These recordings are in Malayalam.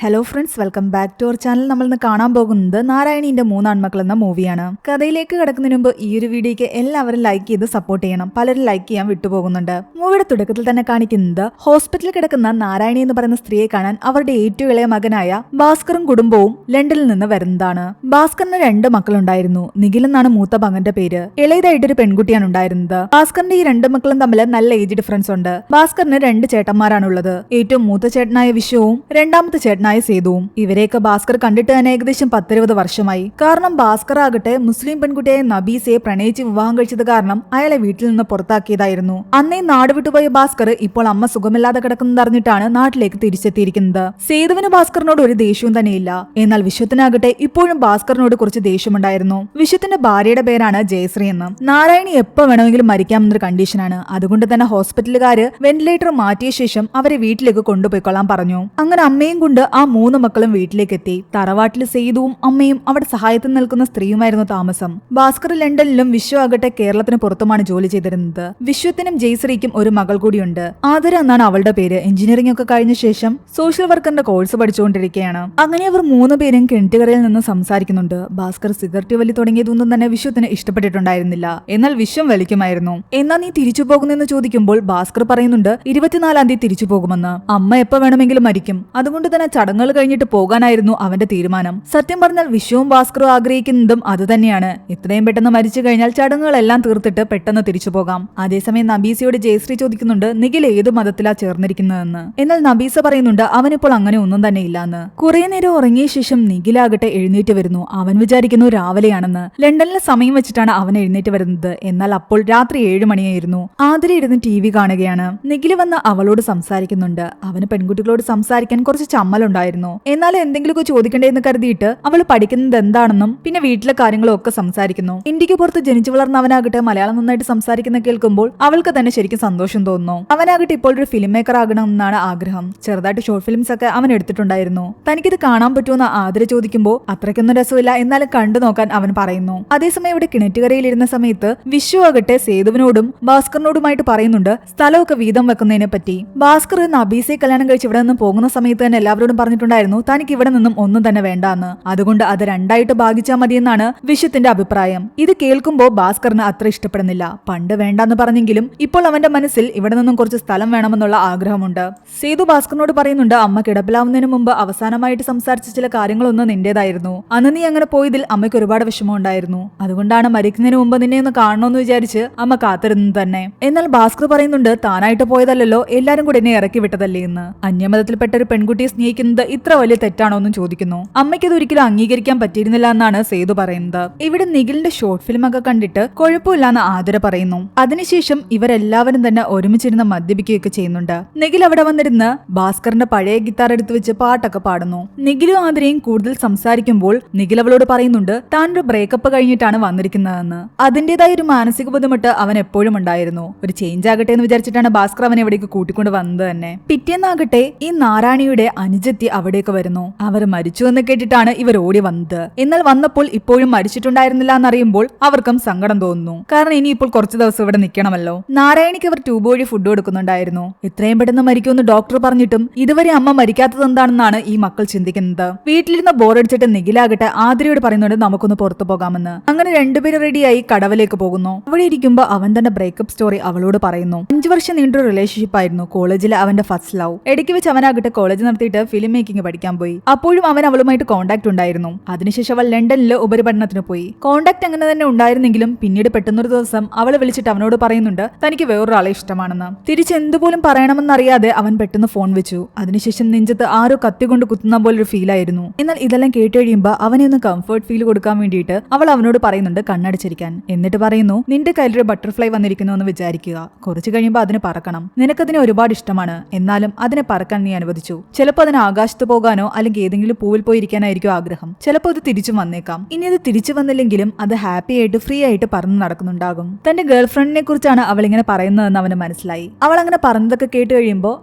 Hello friends, welcome back to our channel. നമ്മൾ ഇന്ന് കാണാൻ പോകുന്നത് നാരായണീന്റെ മൂന്നാൺമക്കൾ എന്ന മൂവിയാണ്. കഥയിലേക്ക് കടക്കുന്നതിന് മുമ്പ് ഈ ഒരു വീഡിയോക്ക് എല്ലാവരും ലൈക്ക് ചെയ്ത് സപ്പോർട്ട് ചെയ്യണം. പലരും ലൈക്ക് ചെയ്യാൻ വിട്ടുപോകുന്നുണ്ട്. മൂവിയുടെ തുടക്കത്തിൽ തന്നെ കാണിക്കുന്നത് ഹോസ്പിറ്റലിൽ കിടക്കുന്ന നാരായണി എന്ന് പറയുന്ന സ്ത്രീയെ കാണാൻ അവരുടെ ഏറ്റവും ഇളയ മകനായ ഭാസ്കറും കുടുംബവും ലണ്ടനിൽ നിന്ന് വരുന്നതാണ്. ഭാസ്കറിന് 2 മക്കളുണ്ടായിരുന്നു. നിഖിൽ എന്നാണ് മൂത്ത മകന്റെ പേര്. ഇളയതായിട്ടൊരു പെൺകുട്ടിയാണ് ഉണ്ടായിരുന്നത്. ഭാസ്കറിന്റെ ഈ 2 മക്കളും തമ്മിൽ നല്ല ഏജ് ഡിഫറൻസ് ഉണ്ട്. ഭാസ്കറിന് 2 ചേട്ടന്മാരാണുള്ളത്. ഏറ്റവും മൂത്ത ചേട്ടനായ വിശ്വവും രണ്ടാമത്തെ ചേട്ടനായ സേതുവും. ഇവരെയൊക്കെ ഭാസ്കർ കണ്ടിട്ട് തന്നെ ഏകദേശം 10-20 വർഷമായി. കാരണം ഭാസ്കർ ആകട്ടെ മുസ്ലിം പെൺകുട്ടിയായ നബീസയെ പ്രണയിച്ച് വിവാഹം കഴിച്ചത് കാരണം അയാളെ വീട്ടിൽ നിന്ന് പുറത്താക്കിയതായിരുന്നു. അന്നേ നാട് വിട്ടുപോയ ഭാസ്കർ ഇപ്പോൾ അമ്മ സുഖമില്ലാതെ കിടക്കുന്നതറിഞ്ഞിട്ടാണ് നാട്ടിലേക്ക് തിരിച്ചെത്തിയിരിക്കുന്നത്. സേതുവിന് ഭാസ്കറിനോട് ഒരു ദേഷ്യവും തന്നെയില്ല. എന്നാൽ വിശ്വത്തിനാകട്ടെ ഇപ്പോഴും ഭാസ്കറിനോട് കുറച്ച് ദേഷ്യമുണ്ടായിരുന്നു. വിശ്വത്തിന്റെ ഭാര്യയുടെ പേരാണ് ജയശ്രീ എന്ന്. നാരായണി എപ്പോ വേണമെങ്കിലും മരിക്കാമെന്നൊരു കണ്ടീഷനാണ്. അതുകൊണ്ട് തന്നെ ഹോസ്പിറ്റലുകാര് വെന്റിലേറ്റർ മാറ്റിയ ശേഷം അവരെ വീട്ടിലേക്ക് കൊണ്ടുപോയിക്കൊള്ളാൻ പറഞ്ഞു. അങ്ങനെ അമ്മയും കൊണ്ട് ആ 3 മക്കളും വീട്ടിലേക്ക് എത്തി. തറവാട്ടിൽ സേതുവും അമ്മയും അവിടെ സഹായത്തിൽ നിൽക്കുന്ന സ്ത്രീയുമായിരുന്നു താമസം. ഭാസ്കർ ലണ്ടനിലും വിശ്വ ആകട്ടെ കേരളത്തിന് പുറത്തുമാണ് ജോലി ചെയ്തിരുന്നത്. വിശ്വത്തിനും ജയശ്രീക്കും ഒരു മകൾ കൂടിയുണ്ട്. ആതിര എന്നാണ് അവളുടെ പേര്. എഞ്ചിനീയറിംഗ് ഒക്കെ കഴിഞ്ഞ ശേഷം സോഷ്യൽ വർക്കറിന്റെ കോഴ്സ് പഠിച്ചുകൊണ്ടിരിക്കുകയാണ്. അങ്ങനെ അവർ 3 പേരും കിണറ്റുകരയിൽ നിന്ന് സംസാരിക്കുന്നുണ്ട്. ഭാസ്കർ സിഗരറ്റ് വലി തുടങ്ങിയതൊന്നും തന്നെ വിശ്വത്തിന് ഇഷ്ടപ്പെട്ടിട്ടുണ്ടായിരുന്നില്ല. എന്നാൽ വിശ്വം വലിക്കുമായിരുന്നു. എന്നാ നീ തിരിച്ചു പോകുന്നെന്ന് ചോദിക്കുമ്പോൾ ഭാസ്കർ പറയുന്നുണ്ട് 24-ാം തീയതി തിരിച്ചു പോകുമെന്ന്. അമ്മ എപ്പോ വേണമെങ്കിലും മരിക്കും. അതുകൊണ്ട് തന്നെ ചടങ്ങുകൾ കഴിഞ്ഞിട്ട് പോകാനായിരുന്നു അവന്റെ തീരുമാനം. സത്യം പറഞ്ഞാൽ വിശ്വവും ഭാസ്കറും ആഗ്രഹിക്കുന്നതും അതുതന്നെയാണ്. എത്രയും പെട്ടെന്ന് മരിച്ചു കഴിഞ്ഞാൽ ചടങ്ങുകളെല്ലാം തീർത്തിട്ട് പെട്ടെന്ന് തിരിച്ചു പോകാം. അതേസമയം നബീസയോട് ജയശ്രീ ചോദിക്കുന്നുണ്ട് നിഖിൽ ഏതു മതത്തിലാ ചേർന്നിരിക്കുന്നതെന്ന്. എന്നാൽ നബീസ പറയുന്നുണ്ട് അവനിപ്പോൾ അങ്ങനെ ഒന്നും തന്നെ ഇല്ലാന്ന്. കുറെ നേരം ഉറങ്ങിയ ശേഷം നിഖിലാകട്ടെ എഴുന്നേറ്റ് വരുന്നു. അവൻ വിചാരിക്കുന്നു രാവിലെയാണെന്ന്. ലണ്ടനിലെ സമയം വെച്ചിട്ടാണ് അവൻ എഴുന്നേറ്റ് വരുന്നത്. എന്നാൽ അപ്പോൾ രാത്രി 7 മണിയായിരുന്നു. ആതിര ഇരുന്ന് TV കാണുകയാണ്. നിഖിൽ വന്ന് അവളോട് സംസാരിക്കുന്നുണ്ട്. അവന് പെൺകുട്ടികളോട് സംസാരിക്കാൻ കുറച്ച് ചമ്മലുണ്ടായിരുന്നു. എന്നാലും എന്തെങ്കിലുമൊക്കെ ചോദിക്കണ്ടേന്ന് കരുതിയിട്ട് അവൾ പഠിക്കുന്നത് എന്താണെന്നും പിന്നെ വീട്ടിലെ കാര്യങ്ങളും ഒക്കെ സംസാരിക്കുന്നു. ഇന്ത്യക്ക് പുറത്ത് ജനിച്ചു വളർന്ന അവനാകട്ടെ മലയാളം നന്നായിട്ട് സംസാരിക്കുന്ന കേൾക്കുമ്പോൾ അവൾക്ക് തന്നെ ശരിക്കും സന്തോഷം തോന്നുന്നു. അവനാകട്ടെ ഇപ്പോൾ ഒരു ഫിലിം മേക്കർ ആകണമെന്നാണ് ആഗ്രഹം. ചെറുതായിട്ട് ഷോർട്ട് ഫിലിംസ് ഒക്കെ അവൻ എടുത്തിട്ടുണ്ടായിരുന്നു. തനിക്കിത് കാണാൻ പറ്റുമെന്ന് ആതിര ചോദിക്കുമ്പോൾ അത്രയ്ക്കൊന്നും രസമില്ല, എന്നാലും കണ്ടു നോക്കാൻ അവൻ പറയുന്നു. അതേസമയം ഇവിടെ കിണറ്റുകരയിലിരുന്ന സമയത്ത് വിശ്വ ആകട്ടെ സേതുവിനോടും ഭാസ്കറിനോടുമായിട്ട് പറയുന്നുണ്ട് സ്ഥലമൊക്കെ വീതം വെക്കുന്നതിനെ പറ്റി. ഭാസ്കർ നബീസയെ കല്യാണം കഴിച്ച് ഇവിടെ നിന്ന് പോകുന്ന സമയത്ത് തന്നെ എല്ലാവരോടും പറഞ്ഞിട്ടുണ്ടായിരുന്നു തനിക്ക് ഇവിടെ നിന്നും ഒന്നും തന്നെ വേണ്ടാന്ന്. അതുകൊണ്ട് അത് 2ആയിട്ട് ഭാഗിച്ചാൽ മതിയെന്നാണ് വിശ്വത്തിന്റെ അഭിപ്രായം. ഇത് കേൾക്കുമ്പോൾ ഭാസ്കറിന് അത്ര ഇഷ്ടപ്പെടുന്നില്ല. പണ്ട് വേണ്ടാന്ന് പറഞ്ഞെങ്കിലും ഇപ്പോൾ അവന്റെ മനസ്സിൽ ഇവിടെ നിന്നും കുറച്ച് സ്ഥലം വേണമെന്നുള്ള ആഗ്രഹമുണ്ട്. സേതു ഭാസ്കറിനോട് പറയുന്നുണ്ട് അമ്മ കിടപ്പിലാവുന്നതിന് മുമ്പ് അവസാനമായിട്ട് സംസാരിച്ച ചില കാര്യങ്ങളൊന്നും നിന്റേതായിരുന്നു. അന്ന് നീ അങ്ങനെ പോയതിൽ അമ്മയ്ക്ക് ഒരുപാട് വിഷമം ഉണ്ടായിരുന്നു. അതുകൊണ്ടാണ് മരിക്കുന്നതിന് മുമ്പ് നിന്നെ ഒന്ന് കാണണമെന്ന് വിചാരിച്ച് അമ്മ കാത്തിരുന്നത് തന്നെ. എന്നാൽ ഭാസ്കർ പറയുന്നുണ്ട് താനായിട്ട് പോയതല്ലോ, എല്ലാരും കൂടെ എന്നെ ഇറക്കി വിട്ടതല്ലേ എന്ന്. അന്യമതത്തിൽപ്പെട്ട ഒരു പെൺകുട്ടിയെ സ്നേഹിക്കുന്നത് ഇത്ര വലിയ തെറ്റാണോ എന്നും ചോദിക്കുന്നു. അമ്മയ്ക്കത് ഒരിക്കലും അംഗീകരിക്കാൻ പറ്റിയിരുന്നില്ല എന്നാണ് സേതു പറയുന്നത്. ഇവിടെ നിഖിലിന്റെ ഷോർട്ട് ഫിലിം ഒക്കെ കണ്ടിട്ട് കുഴപ്പമില്ലാന്ന് ആതിര പറയുന്നു. അതിനുശേഷം ഇവരെല്ലാവരും തന്നെ ഒരുമിച്ചിരുന്ന് മദ്യപിക്കുകയൊക്കെ ചെയ്യുന്നുണ്ട്. നിഖിൽ അവിടെ വന്നിരുന്ന് ഭാസ്കറിന്റെ പഴയ ഗിത്താർ എടുത്തു വെച്ച് പാട്ടൊക്കെ പാടുന്നു. നിഖിലും ആതിരയും കൂടുതൽ സംസാരിക്കുമ്പോൾ നിഖിൽ അവളോട് പറയുന്നുണ്ട് താൻ ഒരു ബ്രേക്കപ്പ് കഴിഞ്ഞിട്ടാണ് വന്നിരിക്കുന്നതെന്ന്. അതിന്റേതായ ഒരു മാനസിക ബുദ്ധിമുട്ട് അവൻ എപ്പോഴും ഉണ്ടായിരുന്നു. ഒരു ചേഞ്ച് ആകട്ടെ എന്ന് വിചാരിച്ചിട്ടാണ് ഭാസ്കർ അവനെ എവിടേക്ക് കൂട്ടിക്കൊണ്ട് വന്നത് തന്നെ. പിറ്റേന്നാകട്ടെ ഈ നാരായണിയുടെ അനുജത്തി അവിടേക്ക് വരുന്നു. അവർ മരിച്ചു എന്ന് കേട്ടിട്ടാണ് ഇവർ ഓടി വന്നത്. എന്നാൽ വന്നപ്പോൾ ഇപ്പോഴും മരിച്ചിട്ടുണ്ടായിരുന്നില്ല എന്നറിയുമ്പോൾ അവർക്കും സങ്കടം തോന്നുന്നു. കാരണം ഇനിയിപ്പോൾ കുറച്ചു ദിവസം ഇവിടെ നിൽക്കണമല്ലോ. നാരായണിക്ക് അവർ ട്യൂബ് വഴി ഫുഡ് കൊടുക്കുന്നുണ്ടായിരുന്നു. എത്രയും പെട്ടെന്ന് മരിക്കുമെന്ന് ഡോക്ടർ പറഞ്ഞിട്ടും ഇതുവരെ അമ്മ മരിക്കാത്തത് എന്താണെന്നാണ് ഈ മക്കൾ ചിന്തിക്കുന്നത്. വീട്ടിലിരുന്ന് ബോറടിച്ചിട്ട് നിഖിലാകട്ടെ ആതിരയോട് പറയുന്നുണ്ട് നമുക്കൊന്ന് പുറത്തു പോകാമെന്ന്. അങ്ങനെ രണ്ടുപേരും റെഡിയായി കടവിലേക്ക് പോകുന്നു. അവിടെ ഇരിക്കുമ്പോൾ അവൻ തന്നെ ബ്രേക്കപ്പ് സ്റ്റോറി അവളോട് പറയുന്നു. 5 വർഷം നീണ്ടൊരു റിലേഷൻഷിപ്പ് ആയിരുന്നു. കോളേജിലെ അവന്റെ ഫസ്റ്റ് ലവ്. ഇടയ്ക്ക് വെച്ച് അവനാകട്ടെ കോളേജ് നിർത്തിയിട്ട് ഫിലിം മേക്കിംഗ് പഠിക്കാൻ പോയി. അപ്പോഴും അവൻ അവളുമായിട്ട് കോണ്ടാക്ട് ഉണ്ടായിരുന്നു. അതിനുശേഷം അവൾ ലണ്ടനിൽ ഉപരിപഠനത്തിന് പോയി. കോണ്ടാക്ട് അങ്ങനെ തന്നെ ഉണ്ടായിരുന്നെങ്കിലും പിന്നീട് പെട്ടെന്നൊരു ദിവസം അവളെ വിളിച്ചിട്ട് അവനോട് പറയുന്നുണ്ട് തനിക്ക് വേറൊരാളെ ഇഷ്ടമാണെന്ന്. തിരിച്ച് എന്തുപോലും പറയണമെന്നറിയാതെ അവൻ പെട്ടെന്ന് ഫോൺ വെച്ചു. അതിനുശേഷം നെഞ്ചത്ത് ആരോ കത്തി കൊണ്ട് കുത്തുന്ന പോലൊരു ഫീൽ ആയിരുന്നു. എന്നാൽ ഇതെല്ലാം കേട്ട് കഴിയുമ്പോൾ അവനെ ഒന്ന് കംഫർട്ട് ഫീൽ കൊടുക്കാൻ വേണ്ടിയിട്ട് അവൾ അവനോട് പറയുന്നുണ്ട് കണ്ണടച്ചിരിക്കാൻ. എന്നിട്ട് പറയുന്നു നിന്റെ കയ്യിലൊരു ബട്ടർഫ്ലൈ വന്നിരിക്കുന്നു എന്ന് വിചാരിക്കുക. കുറച്ചു കഴിയുമ്പോൾ അതിന് പറക്കണം. നിനക്കതിനെ ഒരുപാട് ഇഷ്ടമാണ്. എന്നാലും അതിനെ പറക്കാൻ നീ അനുവദിച്ചു. ചിലപ്പോൾ അതിന് ആകാശത്ത് പോകാനോ അല്ലെങ്കിൽ ഏതെങ്കിലും പൂവിൽ പോയിരിക്കാനായിരിക്കും ആഗ്രഹം. ചിലപ്പോൾ അത് തിരിച്ചു വന്നേക്കാം. ഇനി അത് തിരിച്ചു വന്നില്ലെങ്കിലും അത് ഹാപ്പി ആയിട്ട് ഫ്രീ ആയിട്ട് പറന്ന് നടക്കുന്നുണ്ടാകും. തന്റെ ഗേൾഫ്രണ്ടിനെ കുറിച്ചാണ് അവൾ ഇങ്ങനെ പറയുന്നതെന്ന് അവന് മനസ്സിലായി. അവൾ അങ്ങനെ പറഞ്ഞതൊക്കെ കേട്ട് കഴിയുമ്പോൾ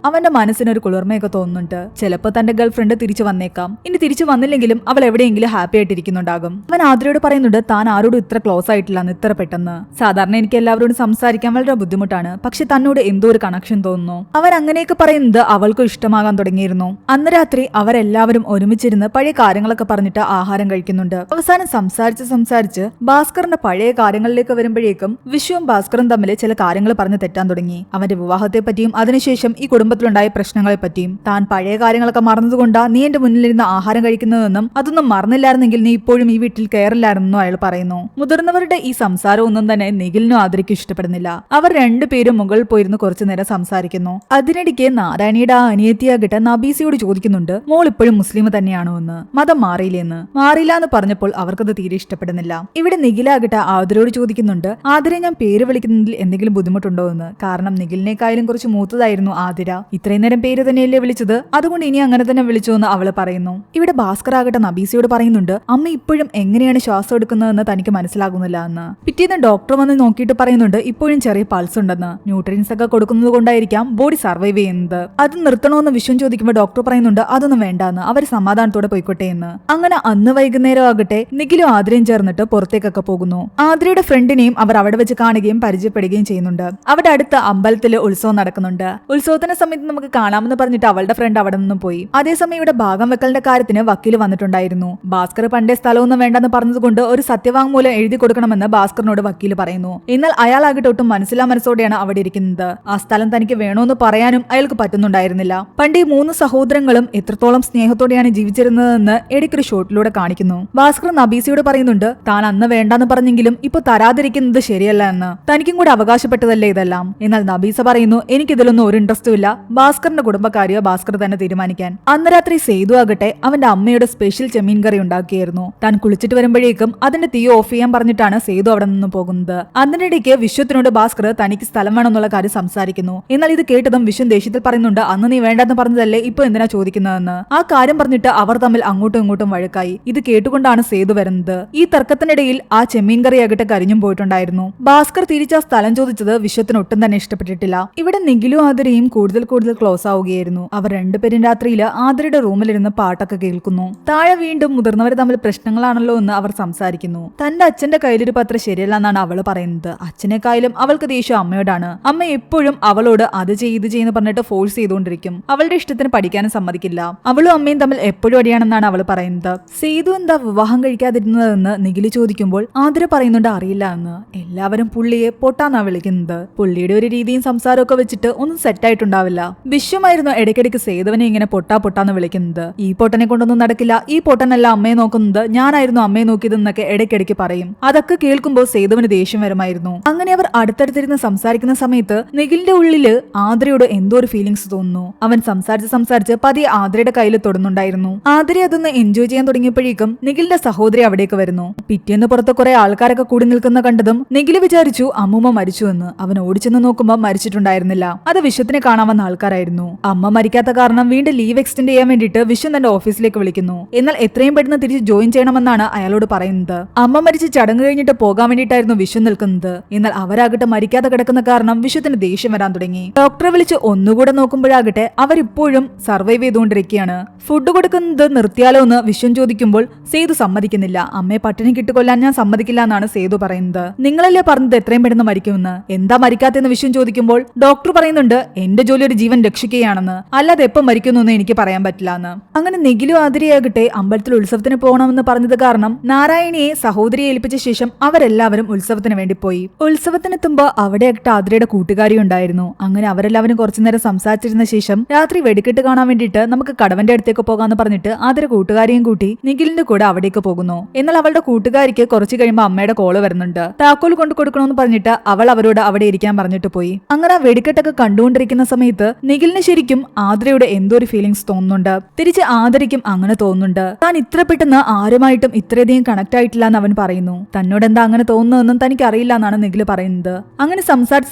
അവന്റെ മനസ്സിനൊരു കുളിർമയൊക്കെ തോന്നുന്നുണ്ട്. ചിലപ്പോൾ തന്റെ ഗേൾഫ്രണ്ട് തിരിച്ചു വന്നേക്കാം. ഇനി തിരിച്ചു വന്നില്ലെങ്കിലും അവൾ എവിടെയെങ്കിലും ഹാപ്പി ആയിട്ടിരിക്കുന്നുണ്ടാകും. അവൻ ആതിരയോട് പറയുന്നുണ്ട് താൻ ആരോടും ഇത്ര ക്ലോസ് ആയിട്ടില്ലെന്ന് ഇത്ര പെട്ടെന്ന്. സാധാരണ എനിക്ക് എല്ലാവരോടും സംസാരിക്കാൻ വളരെ ബുദ്ധിമുട്ടാണ്. പക്ഷെ തന്നോട് എന്തോ ഒരു കണക്ഷൻ തോന്നുന്നു. അവൻ അങ്ങനെയൊക്കെ പറയുന്നത് അവൾക്കും ഇഷ്ടമാകാൻ തുടങ്ങിയിരുന്നു. അന്ന് രാത്രി രാത്രി അവരെല്ലാവരും ഒരുമിച്ചിരുന്ന് പഴയ കാര്യങ്ങളൊക്കെ പറഞ്ഞിട്ട് ആഹാരം കഴിക്കുന്നുണ്ട്. അവസാനം സംസാരിച്ച് ഭാസ്കറിന്റെ പഴയ കാര്യങ്ങളിലേക്ക് വരുമ്പോഴേക്കും വിശ്വവും ഭാസ്കറും തമ്മിൽ ചില കാര്യങ്ങൾ പറഞ്ഞു തെറ്റാൻ തുടങ്ങി. അവന്റെ വിവാഹത്തെ പറ്റിയും അതിനുശേഷം ഈ കുടുംബത്തിലുണ്ടായ പ്രശ്നങ്ങളെ പറ്റിയും. താൻ പഴയ കാര്യങ്ങളൊക്കെ മറന്നതുകൊണ്ടാ നീ എന്റെ മുന്നിലിരുന്ന് ആഹാരം കഴിക്കുന്നതെന്നും അതൊന്നും മറന്നില്ലായിരുന്നെങ്കിൽ നീ ഇപ്പോഴും ഈ വീട്ടിൽ കയറില്ലായിരുന്നെന്നും അയാൾ പറയുന്നു. മുതിർന്നവരുടെ ഈ സംസാരമൊന്നും തന്നെ നിഖിലിനും ആതിരയ്ക്കും ഇഷ്ടപ്പെടുന്നില്ല. അവർ രണ്ടുപേരും മുകളിൽ പോയിരുന്ന് കുറച്ചു നേരം സംസാരിക്കുന്നു. അതിനിടയ്ക്ക് നാരായണിയുടെ ആ അനിയത്തിയാകട്ടെ നബീസയോട് ചോദിക്കുന്നുണ്ട്, മോൾ ഇപ്പോഴും മുസ്ലിം തന്നെയാണോ എന്ന്, മതം മാറിയില്ലെന്ന്. മാറിയില്ല എന്ന് പറഞ്ഞപ്പോൾ അവർക്കത് തീരെ ഇഷ്ടപ്പെടുന്നില്ല. ഇവിടെ നിഖിലാകട്ടെ ആതിരയോട് ചോദിക്കുന്നുണ്ട്, ആതിരെ ഞാൻ പേര് വിളിക്കുന്നതിൽ എന്തെങ്കിലും ബുദ്ധിമുട്ടുണ്ടോ എന്ന്. കാരണം നിഖിലിനേക്കായാലും കുറച്ച് മൂത്തതായിരുന്നു ആതിര. ഇത്രയും നേരം പേര് തന്നെയല്ലേ വിളിച്ചത്, അതുകൊണ്ട് ഇനി അങ്ങനെ തന്നെ വിളിച്ചു എന്ന് അവള് പറയുന്നു. ഇവിടെ ഭാസ്കർ ആകട്ടെ നബീസയോട് പറയുന്നുണ്ട്, അമ്മ ഇപ്പോഴും എങ്ങനെയാണ് ശ്വാസം എടുക്കുന്നതെന്ന് തനിക്ക് മനസ്സിലാകുന്നില്ല എന്ന്. പിറ്റേന്ന് ഡോക്ടർ വന്ന് നോക്കിയിട്ട് പറയുന്നുണ്ട്, ഇപ്പോഴും ചെറിയ പൾസ് ഉണ്ടെന്ന്. ന്യൂട്രിയൻസ് ഒക്കെ കൊടുക്കുന്നത് കൊണ്ടായിരിക്കാം ബോഡി സർവൈവ് ചെയ്യുന്നത്. അത് നിർത്തണമെന്ന് വിശ്വം ചോദിക്കുമ്പോൾ ഡോക്ടർ പറയുന്നുണ്ട് അതൊന്നും വേണ്ടാന്ന്, അവർ സമാധാനത്തോടെ പോയിക്കോട്ടെ എന്ന്. അങ്ങനെ അന്ന് വൈകുന്നേരം ആകട്ടെ നിഖിലും ആതിരയും ചേർന്നിട്ട് പുറത്തേക്കൊക്കെ പോകുന്നു. ആതിരയുടെ ഫ്രണ്ടിനെയും അവർ അവിടെ വെച്ച് കാണുകയും പരിചയപ്പെടുകയും ചെയ്യുന്നുണ്ട്. അവിടെ അടുത്ത അമ്പലത്തില് ഉത്സവം നടക്കുന്നുണ്ട്. ഉത്സവത്തിന്റെ സമയത്ത് നമുക്ക് കാണാമെന്ന് പറഞ്ഞിട്ട് അവളുടെ ഫ്രണ്ട് അവിടെ നിന്നും പോയി. അതേസമയം ഇവിടെ ഭാഗം വെക്കലിന്റെ കാര്യത്തിന് വക്കീല് വന്നിട്ടുണ്ടായിരുന്നു. ഭാസ്കർ പണ്ടേ സ്ഥലമൊന്നും വേണ്ടെന്ന് പറഞ്ഞതുകൊണ്ട് ഒരു സത്യവാങ്മൂലം എഴുതി കൊടുക്കണമെന്ന് ഭാസ്കറിനോട് വക്കീല് പറയുന്നു. എന്നാൽ അയാളാകട്ടെ ഒട്ടും മനസ്സിലാ മനസ്സോടെയാണ് അവിടെ ഇരിക്കുന്നത്. ആ സ്ഥലം തനിക്ക് വേണോന്ന് പറയാനും അയാൾക്ക് പറ്റുന്നുണ്ടായിരുന്നില്ല. പണ്ട് ഈ 3 സഹോദരങ്ങളും എത്രത്തോളം സ്നേഹത്തോടെയാണ് ജീവിച്ചിരുന്നതെന്ന് ഇടയ്ക്കൊരു ഷോട്ടിലൂടെ കാണിക്കുന്നു. ഭാസ്കർ നബീസയോട് പറയുന്നുണ്ട്, താൻ അന്ന് വേണ്ടെന്ന് പറഞ്ഞെങ്കിലും ഇപ്പൊ തരാതിരിക്കുന്നത് ശരിയല്ല എന്ന്. തനിക്കും കൂടെ അവകാശപ്പെട്ടതല്ലേ ഇതെല്ലാം. എന്നാൽ നബീസ പറയുന്നു, എനിക്കിതിലൊന്നും ഒരു ഇൻട്രസ്റ്റും ഇല്ല. ഭാസ്കറിന്റെ കുടുംബക്കാരിയോ ഭാസ്കർ തന്നെ തീരുമാനിക്കാൻ. അന്ന് രാത്രി സേതു ആകട്ടെ അവന്റെ അമ്മയുടെ സ്പെഷ്യൽ ചെമ്മീൻ കറി ഉണ്ടാക്കിയായിരുന്നു. താൻ കുളിച്ചിട്ട് വരുമ്പോഴേക്കും അതിന്റെ തീ ഓഫ് ചെയ്യാൻ പറഞ്ഞിട്ടാണ് സേതു അവിടെ നിന്ന് പോകുന്നത്. അതിനിടയ്ക്ക് വിശ്വത്തിനോട് ഭാസ്കർ തനിക്ക് സ്ഥലം വേണമെന്നുള്ള കാര്യം സംസാരിക്കുന്നു. എന്നാൽ ഇത് കേട്ടതും വിശ്വം ദേഷ്യത്തിൽ പറയുന്നുണ്ട്, അന്ന് നീ വേണ്ടെന്ന് പറഞ്ഞതല്ലേ ഇപ്പൊ എന്തിനാ ചോദിക്കുന്നതെന്ന്. ആ കാര്യം പറഞ്ഞിട്ട് അവർ തമ്മിൽ അങ്ങോട്ടും ഇങ്ങോട്ടും വഴക്കായി. ഇത് കേട്ടുകൊണ്ടാണ് സേതു വരുന്നത്. ഈ തർക്കത്തിനിടയിൽ ആ ചെമ്മീൻ കറി ആകട്ടെ കരിഞ്ഞും പോയിട്ടുണ്ടായിരുന്നു. ഭാസ്കർ തിരിച്ച സ്ഥലം ചോദിച്ചത് വിശ്വത്തിന് ഒട്ടും തന്നെ ഇഷ്ടപ്പെട്ടിട്ടില്ല. ഇവിടെ നിഖിലും ആതിരയും കൂടുതൽ ക്ലോസ് ആവുകയായിരുന്നു. അവർ രണ്ടുപേരും രാത്രിയിൽ ആതിരയുടെ റൂമിലിരുന്ന് പാട്ടൊക്കെ കേൾക്കുന്നു. താഴെ വീണ്ടും മുതിർന്നവർ തമ്മിൽ പ്രശ്നങ്ങളാണല്ലോ എന്ന് അവർ സംസാരിക്കുന്നു. തന്റെ അച്ഛന്റെ കയ്യിലിരിപ്പ് അത്ര ശരിയല്ല എന്നാണ് അവള് പറയുന്നത്. അച്ഛനെക്കായാലും അവൾക്ക് ദേഷ്യം അമ്മയോടാണ്. അമ്മ എപ്പോഴും അവളോട് അത് ചെയ്ത് ചെയ്യുന്ന പറഞ്ഞിട്ട് ഫോഴ്സ് ചെയ്തുകൊണ്ടിരിക്കും. അവളുടെ ഇഷ്ടത്തിന് പഠിക്കാനും സമ്മതിക്കില്ല. അവളും അമ്മയും തമ്മിൽ എപ്പോഴും അടിയാണെന്നാണ് അവൾ പറയുന്നത്. സേതു എന്താ വിവാഹം കഴിക്കാതിരുന്നതെന്ന് നിഖില് ചോദിക്കുമ്പോൾ ആതിര പറയുന്നുണ്ട് അറിയില്ല എന്ന്. എല്ലാവരും പുള്ളിയെ പൊട്ടാന്നാ വിളിക്കുന്നത്. പുള്ളിയുടെ ഒരു രീതിയും സംസാരമൊക്കെ വെച്ചിട്ട് ഒന്നും സെറ്റായിട്ടുണ്ടാവില്ല. വിശ്വമായിരുന്നു ഇടയ്ക്കിടയ്ക്ക് സേതുവിനെ ഇങ്ങനെ പൊട്ടാന്ന് വിളിക്കുന്നത്. ഈ പൊട്ടനെ കൊണ്ടൊന്നും നടക്കില്ല, ഈ പൊട്ടനല്ല അമ്മയെ നോക്കുന്നത്, ഞാനായിരുന്നു അമ്മയെ നോക്കിയതെന്നൊക്കെ ഇടയ്ക്കിടയ്ക്ക് പറയും. അതൊക്കെ കേൾക്കുമ്പോൾ സേതുവിന് ദേഷ്യം വരുമായിരുന്നു. അങ്ങനെ അവർ അടുത്തടുത്തിരുന്ന് സംസാരിക്കുന്ന സമയത്ത് നിഖിലിന്റെ ഉള്ളില് ആതിരയോട് എന്തോ ഒരു ഫീലിങ്സ് തോന്നുന്നു. അവൻ സംസാരിച്ച് പതിയെ ആതിരയുടെ കയ്യിൽ തൊടുന്നുണ്ടായിരുന്നു. ആതിര അതൊന്ന് എൻജോയ് ചെയ്യാൻ തുടങ്ങിയപ്പോഴേക്കും നിഖിലിന്റെ സഹോദരി അവിടേക്ക് വരുന്നു. പിറ്റേന്ന് പുറത്ത് കുറെ ആൾക്കാരൊക്കെ കൂടി നിൽക്കുന്ന കണ്ടതും നിഖില് വിചാരിച്ചു അമ്മൂമ്മ മരിച്ചു എന്ന്. അവൻ ഓടിച്ചെന്ന് നോക്കുമ്പോൾ മരിച്ചിട്ടുണ്ടായിരുന്നില്ല. അത് വിശ്വത്തിനെ കാണാൻ വന്ന ആൾക്കാരായിരുന്നു. അമ്മ മരിക്കാത്ത കാരണം വീണ്ടും ലീവ് എക്സ്റ്റെൻഡ് ചെയ്യാൻ വേണ്ടിയിട്ട് വിശ്വം തന്റെ ഓഫീസിലേക്ക് വിളിക്കുന്നു. എന്നാൽ എത്രയും പെട്ടെന്ന് തിരിച്ച് ജോയിൻ ചെയ്യണമെന്നാണ് അയാളോട് പറയുന്നത്. അമ്മ മരിച്ച് ചടങ്ങ് കഴിഞ്ഞിട്ട് പോകാൻ വേണ്ടിയിട്ടായിരുന്നു വിശ്വം നിൽക്കുന്നത്. എന്നാൽ അവരാകട്ടെ മരിക്കാതെ കിടക്കുന്ന കാരണം വിശ്വത്തിന് ദേഷ്യം വരാൻ തുടങ്ങി. ഡോക്ടറെ വിളിച്ച് ഒന്നുകൂടെ നോക്കുമ്പോഴാകട്ടെ അവരിപ്പോഴും സർവൈവ് ചെയ്തുകൊണ്ടിരിക്കുകയാണ്. ഫുഡ് കൊടുക്കുന്നത് നിർത്തിയാലോ എന്ന് വിശ്വം ചോദിക്കുമ്പോൾ സേതു സമ്മതിക്കുന്നില്ല. അമ്മയെ പട്ടിണി കിട്ടുകൊല്ലാൻ ഞാൻ സമ്മതിക്കില്ല എന്നാണ് സേതു പറയുന്നത്. നിങ്ങളല്ലേ പറഞ്ഞത് എത്രയും പെട്ടെന്ന് മരിക്കുമെന്ന്, എന്താ മരിക്കാത്തെന്ന് വിശ്വം ചോദിക്കുമ്പോൾ ഡോക്ടർ പറയുന്നുണ്ട് എന്റെ ജോലി ഒരു ജീവൻ രക്ഷിക്കുകയാണെന്ന്, അല്ലാതെ എപ്പം മരിക്കുന്നു എന്ന് എനിക്ക് പറയാൻ പറ്റില്ല എന്ന്. അങ്ങനെ നിഖിലും ആതിരയാകട്ടെ അമ്പലത്തിൽ ഉത്സവത്തിന് പോകണമെന്ന് പറഞ്ഞത് കാരണം നാരായണിയെ സഹോദരിയെ ഏൽപ്പിച്ച ശേഷം അവരെല്ലാവരും ഉത്സവത്തിന് വേണ്ടി പോയി. ഉത്സവത്തിനെത്തുമ്പോ അവിടെയാകട്ടെ ആതിരയുടെ കൂട്ടുകാരി ഉണ്ടായിരുന്നു. അങ്ങനെ അവരെല്ലാവരും കുറച്ചുനേരം സംസാരിച്ചിരുന്ന ശേഷം രാത്രി വെടിക്കെട്ട് കാണാൻ വേണ്ടിയിട്ട് നമുക്ക് കടവന്റെ അടുത്തേക്ക് പോകാന്ന് പറഞ്ഞിട്ട് ആതിര കൂട്ടുകാരിയും കൂട്ടി നിഖിലിന്റെ കൂടെ അവിടേക്ക് പോകുന്നു. എന്നാൽ അവളുടെ കൂട്ടുകാരിക്ക് കുറച്ച് കഴിയുമ്പോൾ അമ്മയുടെ കോള് വരുന്നുണ്ട്. താക്കോൽ കൊണ്ട് കൊടുക്കണമെന്ന് പറഞ്ഞിട്ട് അവൾ അവരോട് അവിടെ ഇരിക്കാൻ പറഞ്ഞിട്ട് പോയി. അങ്ങനെ ആ വെടിക്കെട്ടൊക്കെ കണ്ടുകൊണ്ടിരിക്കുന്ന സമയത്ത് നിഖിലിന് ശരിക്കും ആതിരയുടെ എന്തോ ഒരു ഫീലിങ്സ് തോന്നുന്നുണ്ട്. തിരിച്ച് ആതിരയ്ക്കും അങ്ങനെ തോന്നുന്നുണ്ട്. താൻ ഇത്ര പെട്ടെന്ന് ആരുമായിട്ടും ഇത്രയധികം കണക്ട് ആയിട്ടില്ല എന്ന് അവൻ പറയുന്നു. തന്നോട് എന്താ അങ്ങനെ തോന്നുന്നതെന്നും തനിക്ക് അറിയില്ല എന്നാണ് നിഖില് പറയുന്നത്. അങ്ങനെ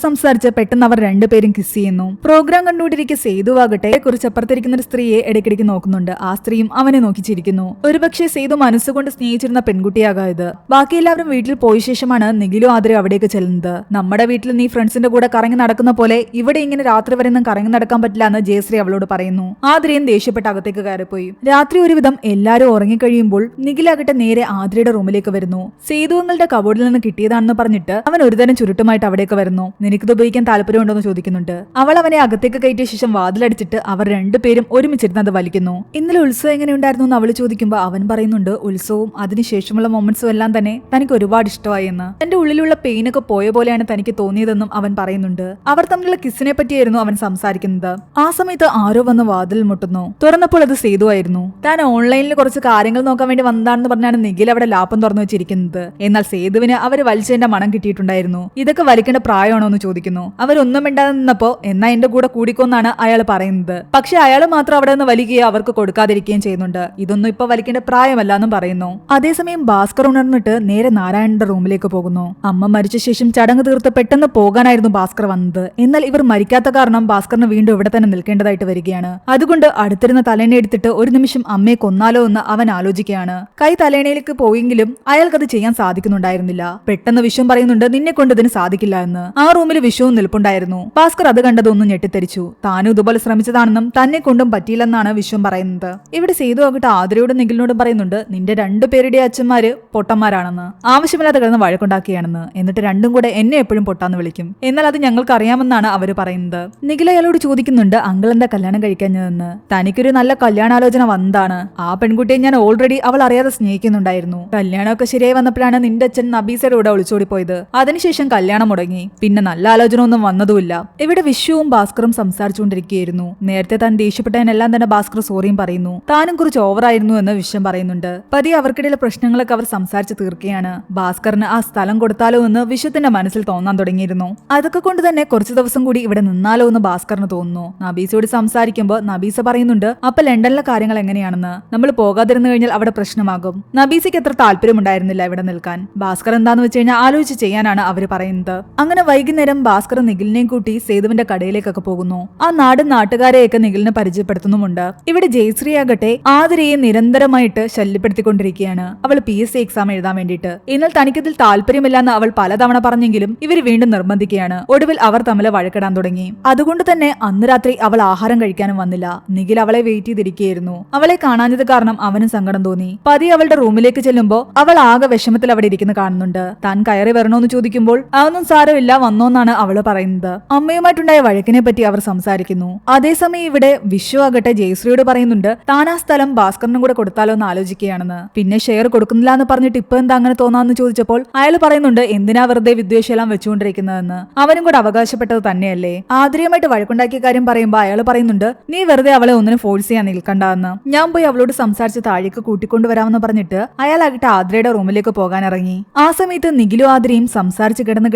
സംസാരിച്ച് പെട്ടെന്ന് അവർ രണ്ടുപേരും കിസ് ചെയ്യുന്നു. പ്രോഗ്രാം കണ്ടുകൊണ്ടിരിക്കെ സേതുവാകട്ടെ കുറിച്ച് അപ്പുറത്തിരിക്കുന്ന ഒരു സ്ത്രീയെ ഇടയ്ക്കിടയ്ക്ക് നോക്കുന്നുണ്ട്. ആ സ്ത്രീയും അവനെ നോക്കി ചിരിക്കുന്നു. ഒരുപക്ഷെ സേതു മനസ്സുകൊണ്ട് സ്നേഹിച്ചിരുന്ന പെൺകുട്ടിയാകാം ഇത്. ബാക്കി എല്ലാവരും വീട്ടിൽ പോയ ശേഷമാണ് നിഖിലും ആതിര അവിടേക്ക് ചെല്ലുന്നത്. നമ്മുടെ വീട്ടിൽ നീ ഫ്രണ്ട്സിന്റെ കൂടെ കറങ്ങി നടക്കുന്ന പോലെ ഇവിടെ ഇങ്ങനെ രാത്രി വരെ ഒന്നും കറങ്ങി നടക്കാൻ പറ്റില്ല എന്ന് ജയശ്രീ അവളോട് പറയുന്നു. ആതിരയും ദേഷ്യപ്പെട്ട് അകത്തേക്ക് കയറിപ്പോയി. രാത്രി ഒരുവിധം എല്ലാരും ഉറങ്ങിക്കഴിയുമ്പോൾ നിഖിലാകട്ടെ നേരെ ആതിരയുടെ റൂമിലേക്ക് വരുന്നു. സേതുവങ്ങളുടെ കബോർഡിൽ നിന്ന് കിട്ടിയതാണെന്ന് പറഞ്ഞിട്ട് അവൻ ഒരുതരം ചുരുട്ടുമായിട്ട് അവിടേക്ക് വരുന്നു. നിനക്കിത് ഉപയോഗിക്കാൻ താല്പര്യമുണ്ടോ എന്ന് ചോദിക്കുന്നുണ്ട്. അവൾ അവനെ അകത്തേക്ക് കയറ്റിയ ശേഷം വാതിലടിച്ചിട്ട് അവർ രണ്ടുപേരും ഒരുമിച്ച് വെച്ചിരുന്നത് വലിക്കുന്നു. ഇന്നലെ ഉത്സവം എങ്ങനെയുണ്ടായിരുന്നു എന്ന് അവൾ ചോദിക്കുമ്പോൾ അവൻ പറയുന്നുണ്ട് ഉത്സവവും അതിനുശേഷമുള്ള മൊമെന്റ്സും എല്ലാം തന്നെ തനിക്ക് ഒരുപാട് ഇഷ്ടമായി എന്ന്. തന്റെ ഉള്ളിലുള്ള പെയിനൊക്കെ പോയ പോലെയാണ് തനിക്ക് തോന്നിയതെന്നും അവൻ പറയുന്നുണ്ട്. അവർ തമ്മിലുള്ള കിസ്സിനെ പറ്റിയായിരുന്നു അവൻ സംസാരിക്കുന്നത്. ആ സമയത്ത് ആരോ വന്ന് വാതിൽ മുട്ടുന്നു. തുറന്നപ്പോൾ അത് സേതു ആയിരുന്നു. താൻ ഓൺലൈനിൽ കുറച്ച് കാര്യങ്ങൾ നോക്കാൻ വേണ്ടി വന്നതാണെന്ന് പറഞ്ഞാണ് നിഖിൽ അവിടെ ലാപ്പം തുറന്നു വെച്ചിരിക്കുന്നത്. എന്നാൽ സേതുവിന് അവര് വലിച്ചതിന്റെ മണം കിട്ടിയിട്ടുണ്ടായിരുന്നു. ഇതൊക്കെ വലിക്കേണ്ട പ്രായമാണോ എന്ന് ചോദിക്കുന്നു. അവരൊന്നും മിണ്ടാതെ നിന്നപ്പോ എന്നാ എന്റെ കൂടെ കൂടിക്കൊന്നാണ് അയാൾ പറയുന്നത്. പക്ഷെ അയാൾ മാത്രം അവിടെ നിന്ന് വലിക്കുകയോ അവർക്ക് കൊടുക്കാതിരിക്കുകയും ചെയ്യുന്നുണ്ട്. ഇതൊന്നും ഇപ്പൊ വലിക്കേണ്ട പ്രായമല്ല എന്നും പറയുന്നു. അതേസമയം ഭാസ്കർ ഉണർന്നിട്ട് നേരെ നാരായണന്റെ റൂമിലേക്ക് പോകുന്നു. അമ്മ മരിച്ച ശേഷം ചടങ്ങ് തീർത്ത് പെട്ടെന്ന് പോകാനായിരുന്നു ഭാസ്കർ വന്നത്. എന്നാൽ ഇവർ മരിക്കാത്ത കാരണം ഭാസ്കറിന് വീണ്ടും ഇവിടെ തന്നെ നിൽക്കേണ്ടതായിട്ട് വരികയാണ്. അതുകൊണ്ട് അടുത്തിരുന്ന തലേണ എടുത്തിട്ട് ഒരു നിമിഷം അമ്മയെ കൊന്നാലോ എന്ന് അവൻ ആലോചിക്കുകയാണ്. കൈ തലേണയിലേക്ക് പോയെങ്കിലും അയാൾക്കത് ചെയ്യാൻ സാധിക്കുന്നുണ്ടായിരുന്നില്ല. പെട്ടെന്ന് വിശ്വം പറയുന്നുണ്ട് നിന്നെ കൊണ്ട് ഇതിന് സാധിക്കില്ല എന്ന്. ആ റൂമിൽ വിശ്വവും നിൽപ്പുണ്ടായിരുന്നു. ഭാസ്കർ അത് കണ്ടതൊന്നും ഞെട്ടിത്തെരിച്ചു. താനും ഇതുപോലെ ശ്രമിച്ചതാണെന്നും തന്നെ കൊണ്ടും പറ്റിയില്ലെന്നാണ് വിശ്വം പറയുന്നത്. ഇവിടെ സേതു ആകട്ടെ ആതിരയോടും നിഖിലിനോടും പറയുന്നുണ്ട് നിന്റെ രണ്ടുപേരുടെ അച്ഛന്മാര് പൊട്ടന്മാരാണെന്ന്, ആവശ്യമില്ലാതെ കിടന്ന് വഴക്കുണ്ടാക്കുകയാണെന്ന്. എന്നിട്ട് രണ്ടും കൂടെ എന്നെ എപ്പോഴും പൊട്ടാന്ന് വിളിക്കും. എന്നാൽ അത് ഞങ്ങൾക്ക് അറിയാമെന്നാണ് അവര് പറയുന്നത്. നിഖിൽ അയാളോട് ചോദിക്കുന്നുണ്ട് അങ്കിൾ എന്താ കല്യാണം കഴിക്കാഞ്ഞതെന്ന്. തനിക്കൊരു നല്ല കല്യാണാലോചന വന്നതാണ്. ആ പെൺകുട്ടിയെ ഞാൻ ഓൾറെഡി അവൾ അറിയാതെ സ്നേഹിക്കുന്നുണ്ടായിരുന്നു. കല്യാണമൊക്കെ ശരിയായി വന്നപ്പോഴാണ് നിന്റെ അച്ഛൻ നബീസയുടെ കൂടെ ഒളിച്ചോടി പോയത്. അതിനുശേഷം കല്യാണം മുടങ്ങി. പിന്നെ നല്ല ആലോചന ഒന്നും വന്നതുമില്ല. ഇവിടെ വിശ്വവും ഭാസ്കറും സംസാരിച്ചുകൊണ്ടിരിക്കുകയായിരുന്നു. നേരത്തെ താൻ ദേഷ്യപ്പെട്ടതിനെല്ലാം തന്നെ ഭാസ്കർ സോറിയും പറയുന്നു. താനും കുറച്ച് ഓവറായിരുന്നു എന്ന് വിശ്വം പറയുന്നുണ്ട്. പതിയെ അവർക്കിടയിലെ പ്രശ്നങ്ങളൊക്കെ അവർ സംസാരിച്ച് തീർക്കുകയാണ്. ഭാസ്കറിന് ആ സ്ഥലം കൊടുത്താലോ എന്ന് വിശ്വത്തിന്റെ മനസ്സിൽ തോന്നാൻ തുടങ്ങിയിരുന്നു. അതൊക്കെ കൊണ്ട് തന്നെ കുറച്ചു ദിവസം കൂടി ഇവിടെ നിന്നാലോ എന്ന് ഭാസ്കറിന് തോന്നുന്നു. നബീസയോട് സംസാരിക്കുമ്പോൾ നബീസ പറയുന്നുണ്ട് അപ്പൊ ലണ്ടനിലെ കാര്യങ്ങൾ എങ്ങനെയാണെന്ന്. നമ്മൾ പോകാതിരുന്നു കഴിഞ്ഞാൽ അവിടെ പ്രശ്നമാകും. നബീസയ്ക്ക് എത്ര താല്പര്യമുണ്ടായിരുന്നില്ല ഇവിടെ നിൽക്കാൻ. ഭാസ്കർ എന്താന്ന് വെച്ച് കഴിഞ്ഞാൽ ആലോചിച്ച് ചെയ്യാനാണ് അവര് പറയുന്നത്. അങ്ങനെ വൈകുന്നേരം ഭാസ്കർ നിഖിലിനെയും കൂട്ടി സേതുവിന്റെ കടയിലേക്കൊക്കെ പോകുന്നു. ആ നാട്ടുകാരെയൊക്കെ നിഖിലിനെ പരിചയപ്പെടുത്തുന്നുമുണ്ട്. ഇവിടെ ജയശ്രീ ആകട്ടെ ആതിരയെ നിരന്തരമായിട്ട് ശല്യപ്പെടുത്തിക്കൊണ്ടിരിക്കുകയാണ്. അവൾ PSC എക്സാം എഴുതാൻ വേണ്ടിയിട്ട്. എന്നാൽ തനിക്കതിൽ താല്പര്യമില്ലെന്ന് അവൾ പലതവണ പറഞ്ഞെങ്കിലും ഇവര് വീണ്ടും നിർബന്ധിക്കുകയാണ്. ഒടുവിൽ അവർ തമ്മിൽ വഴക്കിടാൻ തുടങ്ങി. അതുകൊണ്ട് തന്നെ അന്ന് രാത്രി അവൾ ആഹാരം കഴിക്കാനും വന്നില്ല. നിഖിൽ അവളെ വെയിറ്റ് ചെയ്തിരിക്കുകയായിരുന്നു. അവളെ കാണാഞ്ഞത് കാരണം അവനും സങ്കടം തോന്നി. പതി അവളുടെ റൂമിലേക്ക് ചെല്ലുമ്പോൾ അവൾ ആകെ വിഷമത്തിൽ അവിടെ ഇരിക്കുന്ന കാണുന്നുണ്ട്. താൻ കയറി വരണോന്ന് ചോദിക്കുമ്പോൾ അതൊന്നും സാരമില്ല വന്നോന്നാണ് അവള് പറയുന്നത്. അമ്മയുമായിട്ടുണ്ടായ വഴക്കിനെ പറ്റി അവർ സംസാരിക്കുന്നു. അതേസമയം ഇവിടെ വിശ്വ ആകട്ടെ ജയശ്രീയോട് പറയുന്നുണ്ട് താൻ ആ സ്ഥലം ഭാസ്കറിനും കൂടെ കൊടുത്താലോ എന്ന് ആലോചിക്കുകയാണെന്ന്. പിന്നെ ഷെയർ കൊടുക്കുന്നില്ല എന്ന് പറഞ്ഞിട്ട് ഇപ്പൊ എന്താ അങ്ങനെ തോന്നാന്ന് ചോദിച്ചപ്പോൾ അയാൾ പറയുന്നുണ്ട് എന്തിനാ വെറുതെ വിദ്വേഷമെല്ലാം വെച്ചുകൊണ്ടിരിക്കുന്നതെന്ന്. അവനും കൂടെ അവകാശപ്പെട്ടത് തന്നെയല്ലേ. ആതിരയുമായിട്ട് വഴക്കുണ്ടാക്കിയ കാര്യം പറയുമ്പോൾ അയാൾ പറയുന്നുണ്ട് നീ വെറുതെ അവളെ ഒന്നിനും ഫോഴ്സ് ചെയ്യാൻ നിൽക്കണ്ടെന്ന്. ഞാൻ പോയി അവളോട് സംസാരിച്ച് താഴേക്ക് കൂട്ടിക്കൊണ്ടുവരാമെന്ന് പറഞ്ഞിട്ട് അയാളാകട്ടെ ആതിരയുടെ റൂമിലേക്ക് പോകാൻ ഇറങ്ങി. ആ സമയത്ത് നിഖിലും ആതിരയും സംസാരിച്ച് കിടന്ന്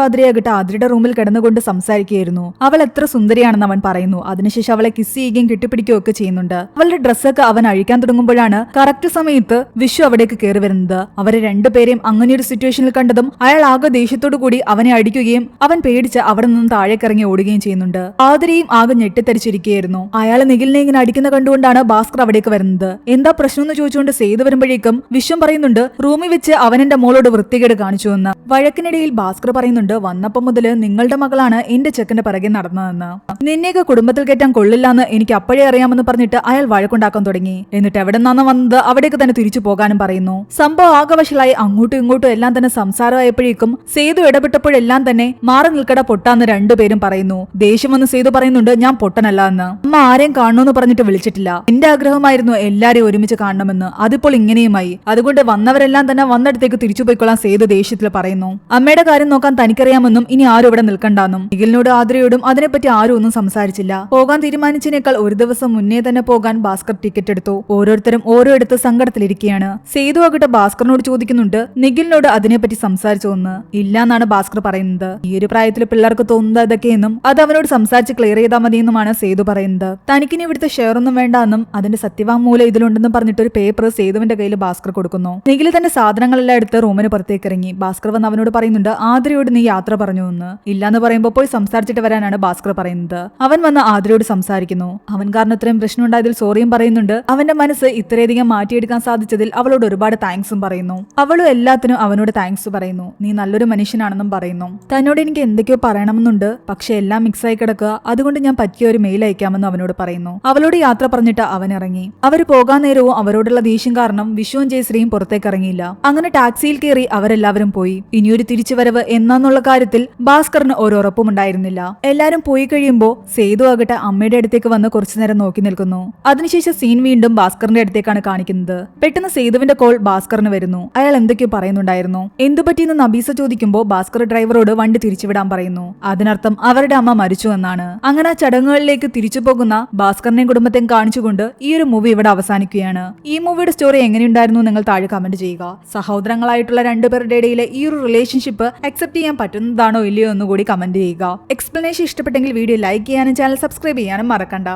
ആതിരയാകട്ടെ ആതിരയുടെ റൂമിൽ കിടന്നുകൊണ്ട് സംസാരിക്കുകയായിരുന്നു. അവൾ എത്ര സുന്ദരിയാണെന്ന് അവൻ പറയുന്നു. അതിനുശേഷം അവളെ കിസ് ചെയ്യുകയും കെട്ടിപ്പിടിക്കുകയും ഒക്കെ ചെയ്യുന്നുണ്ട്. അവളുടെ ഡ്രസ്സൊക്കെ അവൻ അഴിക്കാൻ തുടങ്ങുമ്പോഴാണ് കറക്റ്റ് സമയത്ത് വിശ്വ അവിടേക്ക് കയറി വരുന്നത്. അവരെ രണ്ടുപേരെയും അങ്ങനെയൊരു സിറ്റുവേഷനിൽ കണ്ടതും അയാൾ ആകെ ദേഷ്യത്തോടു കൂടി അവനെ അടിക്കുകയും അവൻ പേടിച്ച് അവിടെ നിന്നും താഴേക്കിറങ്ങി ഓടുകയും ചെയ്യുന്നുണ്ട്. ആതിരയും ആകെ ഞെട്ടിത്തരിച്ചിരിക്കുകയായിരുന്നു. അയാൾ നിഖിലിനെ ഇങ്ങനെ അടിക്കുന്ന കണ്ടുകൊണ്ടാണ് ഭാസ്കർ അവിടേക്ക് വരുന്നത്. എന്താ പ്രശ്നം എന്ന് ചോദിച്ചുകൊണ്ട് സേതു വരുമ്പോഴേക്കും വിശ്വം പറയുന്നുണ്ട് റൂമിൽ വെച്ച് അവൻ എന്റെ മോളോട് വൃത്തികേട് കാണിച്ചു എന്ന്. വഴക്കിനിടയിൽ ഭാസ്കർ പറയുന്നുണ്ട് വന്നപ്പം മുതല് നിങ്ങളുടെ മകളാണ് എന്റെ ചെക്കന്റെ പിറകെ നടന്നതെന്ന്. നിന്നെയൊക്കെ കുടുംബത്തിൽ കയറ്റാൻ കൊള്ളില്ലാന്ന് എനിക്ക് അപ്പോഴേ അറിയാമെന്ന് പറഞ്ഞിട്ട് അയാൾ വഴക്കുണ്ടാക്കാൻ തുടങ്ങി. എന്നിട്ട് എവിടെ നിന്നാണ് വന്നത് അവിടേക്ക് തന്നെ തിരിച്ചു പോകാനും പറയുന്നു. സംഭവം ആകവശലായി അങ്ങോട്ടും ഇങ്ങോട്ടും എല്ലാം തന്നെ സംസാരമായപ്പോഴേക്കും സേതു ഇടപെട്ടപ്പോഴെല്ലാം തന്നെ മാറി നിൽക്കട പൊട്ടാന്ന് രണ്ടുപേരും പറയുന്നു. ദേഷ്യം വന്ന് സേതു പറയുന്നുണ്ട് ഞാൻ പൊട്ടനല്ല എന്ന്. അമ്മ ആരെയും കാണണമെന്ന് പറഞ്ഞിട്ട് വിളിച്ചിട്ടില്ല. എന്റെ ആഗ്രഹമായിരുന്നു എല്ലാരെയും ഒരുമിച്ച് കാണണമെന്ന്. അതിപ്പോൾ ഇങ്ങനെയുമായി. അതുകൊണ്ട് വന്നവരെല്ലാം തന്നെ വന്നിടത്തേക്ക് തിരിച്ചു പോയിക്കൊള്ളാൻ സേതു ദേഷ്യത്തിൽ പറയുന്നു. അമ്മയുടെ കാര്യം നോക്കാൻ തനിക്കറിയാമെന്നും ഇനി ആരും ഇവിടെ നിൽക്കണ്ടെന്നും. നിഖിലിനോട് ആതിരയോടും അതിനെപ്പറ്റി ആരും ഒന്നും സംസാരിച്ചില്ല. പോകാൻ തീരുമാനിച്ചതിനേക്കാൾ ഒരു ദിവസം മുന്നേ തന്നെ പോകാൻ ഭാസ്കർ ടിക്കറ്റ് എടുത്തു. ഓരോരുത്തരും ഓരോയിടത്ത് സങ്കടത്തിലിരിക്കുകയാണ്. സേതു ആകട്ടെ ഭാസ്കറിനോട് ചോദിക്കുന്നുണ്ട് നിഖിലിനോട് അതിനെപ്പറ്റി സംസാരിച്ചോന്ന്. ഇല്ലാന്നാണ് ഭാസ്കർ പറയുന്നത്. ഈ ഒരു പ്രായത്തിൽ പിള്ളേർക്ക് തോന്നുന്നത് ഇതൊക്കെയെന്നും അത് അവനോട് സംസാരിച്ച് ക്ലിയർ ചെയ്താൽ മതിയെന്നുമാണ് സേതു പറയുന്നത്. തനിക്കിനി ഇവിടുത്തെ ഷെയർ ഒന്നും വേണ്ടെന്നും അതിന്റെ സത്യവാങ്മൂലം ഇതിലുണ്ടെന്നും പറഞ്ഞിട്ട് ഒരു പേപ്പർ സേതുവിന്റെ കയ്യിൽ ഭാസ്കർ കൊടുക്കുന്നു. നിഖിൽ തന്റെ സാധനങ്ങളെല്ലാം എടുത്ത് റൂമിന് പുറത്തേക്ക് ഇറങ്ങി. ഭാസ്കർ വന്ന് അവനോട് പറയുന്നുണ്ട് ആതിരയോട് നീ യാത്ര പറഞ്ഞു എന്ന്. ഇല്ലാന്ന് പറയുമ്പോൾ പോയി സംസാരിച്ചിട്ട് വരാനാണ് ഭാസ്കർ പറയുന്നത്. അവൻ വന്ന് ആതിരയോട് സംസാരിക്കുന്നു. അവൻ കാരണം ഇത്രയും പ്രശ്നം ഉണ്ടായതിൽ സോറിയും പറയുന്നുണ്ട്. അവന്റെ മനസ്സ് ഇത്രയധികം മാറ്റിയെടുക്കാൻ സാധിച്ചതിൽ അവളോട് ഒരുപാട് താങ്ക്സും പറയുന്നു. അവളും എല്ലാത്തിനും അവനോട് താങ്ക്സ് പറയുന്നു. നീ നല്ലൊരു മനുഷ്യനാണെന്നും പറയുന്നു. തന്നോട് എനിക്ക് എന്തൊക്കെയോ പറയണമെന്നുണ്ട്, പക്ഷെ എല്ലാം മിക്സായി കിടക്കുക. അതുകൊണ്ട് ഞാൻ പറ്റിയ ഒരു മെയിൽ അയക്കാമെന്ന് അവനോട് പറയുന്നു. അവളോട് യാത്ര പറഞ്ഞിട്ട് അവൻ ഇറങ്ങി. അവർ പോകാൻ നേരവും അവരോടുള്ള ദേഷ്യം കാരണം വിശ്വവും ജയശ്രീയും പുറത്തേക്ക് ഇറങ്ങിയില്ല. അങ്ങനെ ടാക്സിയിൽ കയറി അവരെല്ലാവരും പോയി. ഇനിയൊരു തിരിച്ചുവരവ് എന്നാന്നുള്ള കാര്യത്തിൽ ഭാസ്കറിന് ഒരു ഉറപ്പും ഉണ്ടായിരുന്നില്ല. എല്ലാരും പോയി കഴിയുമ്പോൾ സേതു ആകട്ടെ അമ്മയുടെ അടുത്തേക്ക് അടുത്തേക്ക് വന്ന് കുറച്ചു നേരം നോക്കി നിൽക്കുന്നു. അതിനുശേഷം സീൻ വീണ്ടും ഭാസ്കറിന്റെ അടുത്തേക്കാണ് കാണിക്കുന്നത്. പെട്ടെന്ന് സേതുവിന്റെ കോൾ ഭാസ്കറിന് വരുന്നു. അയാൾ എന്തൊക്കെയോ പറയുന്നുണ്ടായിരുന്നു. എന്തു പറ്റിയെന്ന് നബീസ ചോദിക്കുമ്പോൾ ഭാസ്കർ ഡ്രൈവറോട് വണ്ടി തിരിച്ചുവിടാൻ പറയുന്നു. അതിനർത്ഥം അവരുടെ അമ്മ മരിച്ചു എന്നാണ്. അങ്ങനെ ആ ചടങ്ങുകളിലേക്ക് തിരിച്ചു പോകുന്ന ഭാസ്കറിനെയും കുടുംബത്തെയും കാണിച്ചുകൊണ്ട് ഈ ഒരു മൂവി ഇവിടെ അവസാനിക്കുകയാണ്. ഈ മൂവിയുടെ സ്റ്റോറി എങ്ങനെയുണ്ടായിരുന്നു നിങ്ങൾ താഴെ കമന്റ് ചെയ്യുക. സഹോദരങ്ങളായിട്ടുള്ള രണ്ടുപേരുടെ ഇടയിലെ ഈ ഒരു റിലേഷൻഷിപ്പ് അക്സെപ്റ്റ് ചെയ്യാൻ പറ്റുന്നതാണോ ഇല്ലയോ എന്നുകൂടി കമന്റ് ചെയ്യുക. എക്സ്പ്ലനേഷൻ ഇഷ്ടപ്പെട്ടെങ്കിൽ വീഡിയോ ലൈക്ക് ചെയ്യാനും ചാനൽ സബ്സ്ക്രൈബ് ചെയ്യാനും മറക്കണ്ട.